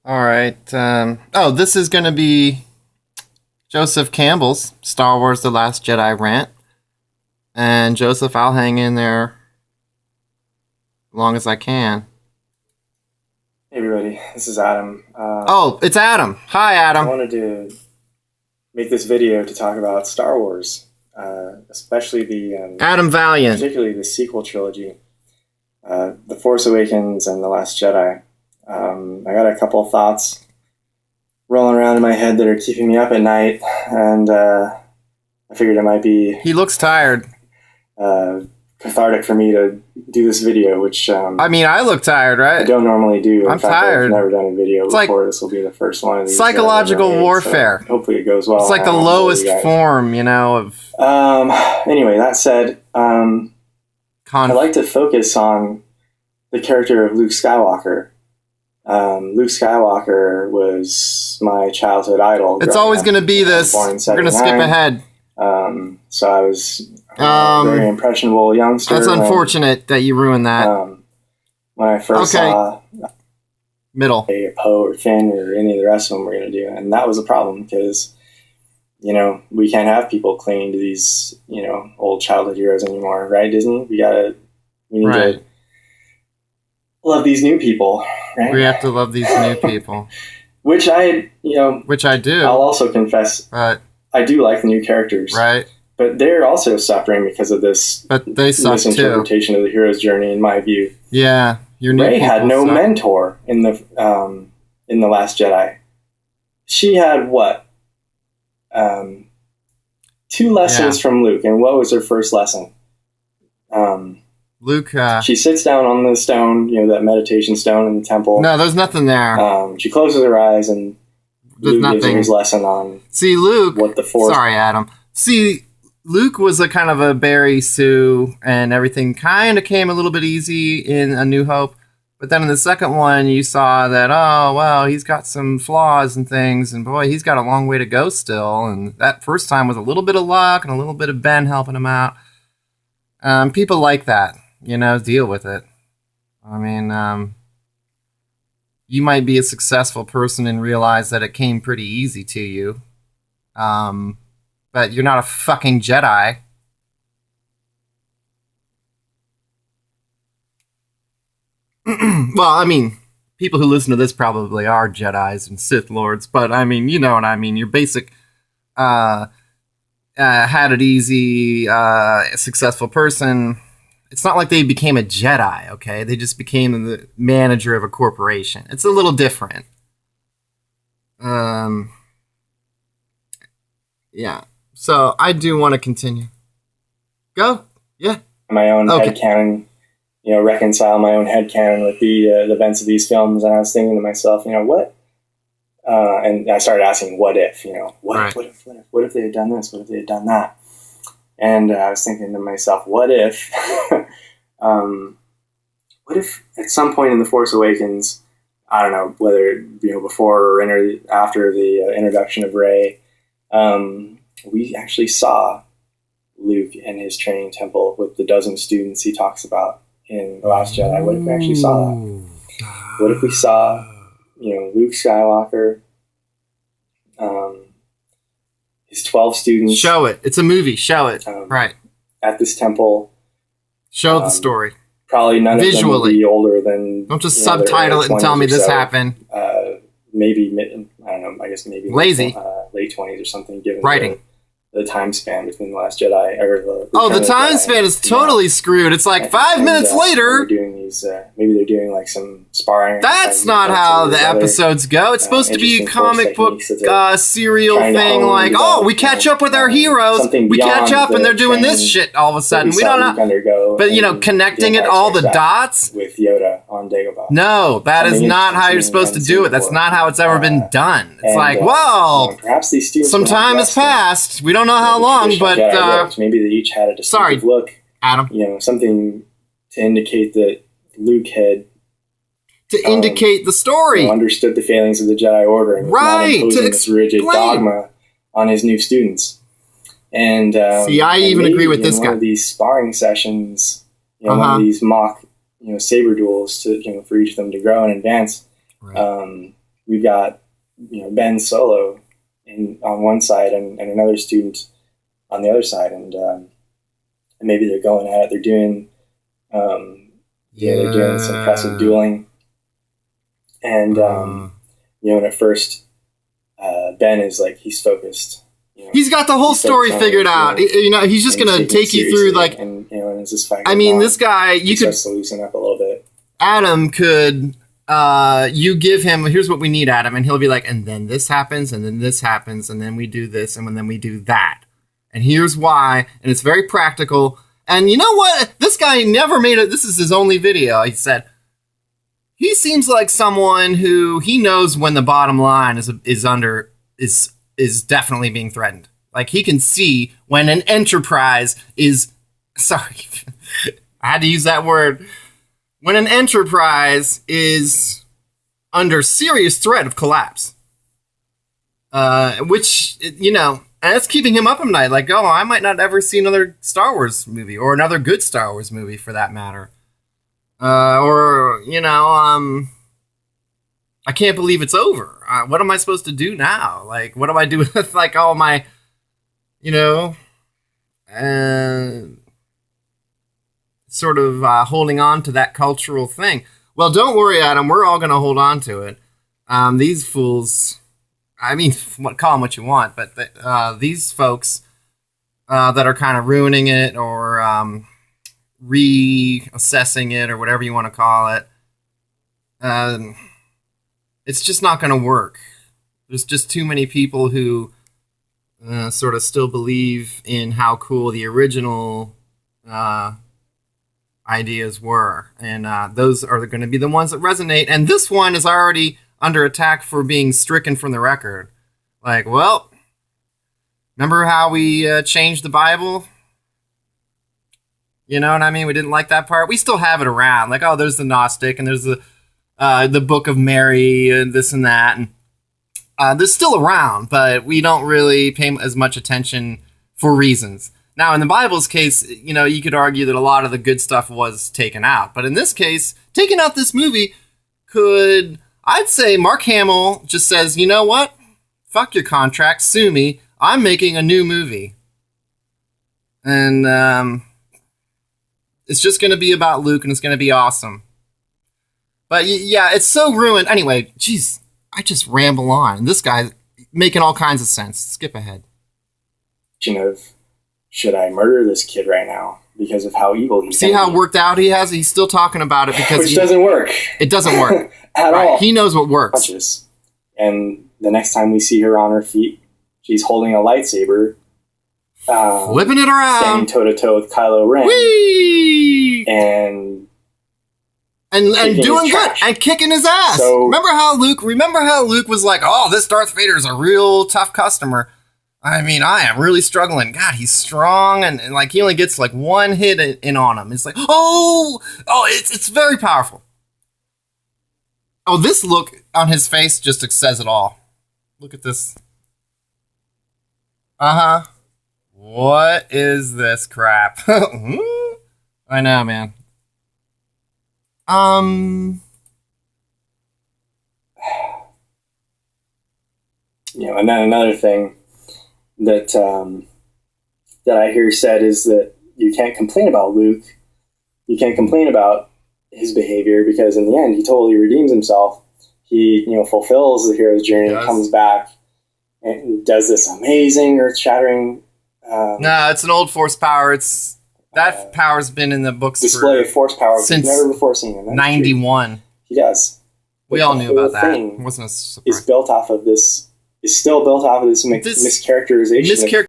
All right. This is going to be Joseph Campbell's Star Wars The Last Jedi rant. And Joseph, I'll hang in there as long as I can. Hey everybody, this is Adam. It's Adam. Hi, Adam. I wanted to make this video to talk about Star Wars, especially the Adam Valiant. particularly the sequel trilogy, The Force Awakens and The Last Jedi. I got a couple of thoughts rolling around in my head that are keeping me up at night, and I figured it might be He looks tired. cathartic for me to do this video, which I look tired, right? I don't normally do. I'm tired. I've never done a video It's before. This will be the first one of these. Psychological warfare. So hopefully it goes well. It's like the lowest form, of... Anyway, that said, I'd like to focus on the character of Luke Skywalker. Luke Skywalker was my childhood idol. It's always going to be this. We're going to skip ahead. So I was a very impressionable youngster. That's unfortunate that you ruined that. When I first saw Middle. a Poe or Finn or any of the rest of them we're going to do. And that was a problem because, we can't have people clinging to these, old childhood heroes anymore, right, Disney? We need to love these new people, right? We have to love these new people. Which I do. I'll also confess, I do like the new characters. Right. But they're also suffering because of this misinterpretation of the hero's journey, in my view. Yeah. Rey had no mentor in the Last Jedi. She had what? 2 lessons from Luke, and what was her first lesson? Luke. She sits down on the stone, that meditation stone in the temple. No, there's nothing there. She closes her eyes, and Luke gives her his lesson on. See, Luke. What the Force. Sorry, Adam. See, Luke was a kind of a Barry Sue, and everything kind of came a little bit easy in A New Hope. But then in the second one, you saw that, he's got some flaws and things, and boy, he's got a long way to go still. And that first time was a little bit of luck and a little bit of Ben helping him out. People like that, deal with it. You might be a successful person and realize that it came pretty easy to you. But you're not a fucking Jedi. Well, people who listen to this probably are Jedis and Sith Lords, but you know what I mean. Your basic, had it easy, successful person. It's not like they became a Jedi, okay? They just became the manager of a corporation. It's a little different. Yeah. So I do want to continue. Go. Yeah. My own headcanon. Reconcile my own headcanon with the events of these films, and I was thinking to myself, what? And I started asking, what if? What if they had done this? What if they had done that? And I was thinking to myself, what if? What if at some point in The Force Awakens, I don't know whether before or after the introduction of Rey, we actually saw Luke in his training temple with the dozen students he talks about in The Last Jedi. What if we actually saw that? What if we saw, Luke Skywalker, his 12 students. Show it. It's a movie. Show it. Right. At this temple. Show the story. Probably none Visually. of them will be older than... Don't just subtitle it and tell me this happened. Maybe, I don't know, I guess maybe... Lazy. Late 20s or something, given Writing. The time span between The Last Jedi or the time span is totally screwed. It's like 5 minutes later. Doing these, maybe they're doing like some sparring. That's not how the episodes go. It's supposed to be a comic book serial thing. Like, we catch up with our heroes. We catch up, and they're doing this shit all of a sudden. We don't know. But connecting it all the dots with Yoda on Dagobah. No, that is not how you're supposed to do it. That's not how it's ever been done. It's like, perhaps these students. Some time has passed. We don't know how long, but maybe they each had a distinctive look. Adam. Something to indicate that Luke had indicate the story. Understood the failings of the Jedi Order and was not imposing this rigid dogma on his new students. And I even agree with this guy. One of these sparring sessions, one of these mock, saber duels to for each of them to grow and advance. Right. we've got Ben Solo on one side and another student on the other side, and maybe they're going at it. They're doing they're doing some impressive dueling, and and at first Ben is like, he's focused. He's got the whole story figured out. He's just going to take you through, like, and as this fight this guy, you could starts to loosen up a little bit. Adam could, you give him, here's what we need, Adam, and he'll be like, and then this happens, and then this happens, and then we do this, and then we do that. And here's why, and it's very practical. And you know what? This guy never made it. This is his only video. He said, he seems like someone who, he knows when the bottom line is definitely being threatened. Like, he can see when an enterprise is, sorry, I had to use that word. When an enterprise is under serious threat of collapse. Which, and that's keeping him up at night. Like, oh, I might not ever see another Star Wars movie, or another good Star Wars movie for that matter. I can't believe it's over. What am I supposed to do now? Like, what do I do with, like, all my, sort of holding on to that cultural thing? Well, don't worry, Adam. We're all going to hold on to it. These fools, call them what you want, but these folks that are kind of ruining it or reassessing it or whatever you want to call it, it's just not going to work. There's just too many people who sort of still believe in how cool the original ideas were. And those are going to be the ones that resonate. And this one is already under attack for being stricken from the record. Like, well, remember how we changed the Bible? You know what I mean? We didn't like that part. We still have it around. Like, oh, there's the Gnostic and there's the Book of Mary and this and that. And they're still around, but we don't really pay as much attention for reasons. Now, in the Bible's case, you could argue that a lot of the good stuff was taken out. But in this case, taking out this movie I'd say Mark Hamill just says, you know what? Fuck your contract, sue me. I'm making a new movie. And it's just going to be about Luke, and it's going to be awesome. But yeah, it's so ruined. Anyway, geez, I just ramble on. This guy's making all kinds of sense. Skip ahead. Of, should I murder this kid right now because of how evil he's? See how worked out he has? He's still talking about it because which doesn't work. It doesn't work at all. He knows what works. And the next time we see her on her feet, she's holding a lightsaber, flipping it around, standing toe to toe with Kylo Ren, whee! and doing good and kicking his ass. So, remember how Luke was like, "Oh, this Darth Vader is a real tough customer." I am really struggling. God, he's strong, and like he only gets like one hit in on him. It's like, it's very powerful. Oh, this look on his face just says it all. Look at this. What is this crap? I know, man. And then another thing that I hear said is that you can't complain about Luke. You can't complain about his behavior because in the end he totally redeems himself. He fulfills the hero's journey, comes back and does this amazing, earth-shattering. No, it's an old force power. That power's been in the books. Display of force power since never before seen in 91. He does. We all knew about that. It wasn't a surprise. Is still built off of this mischaracterization.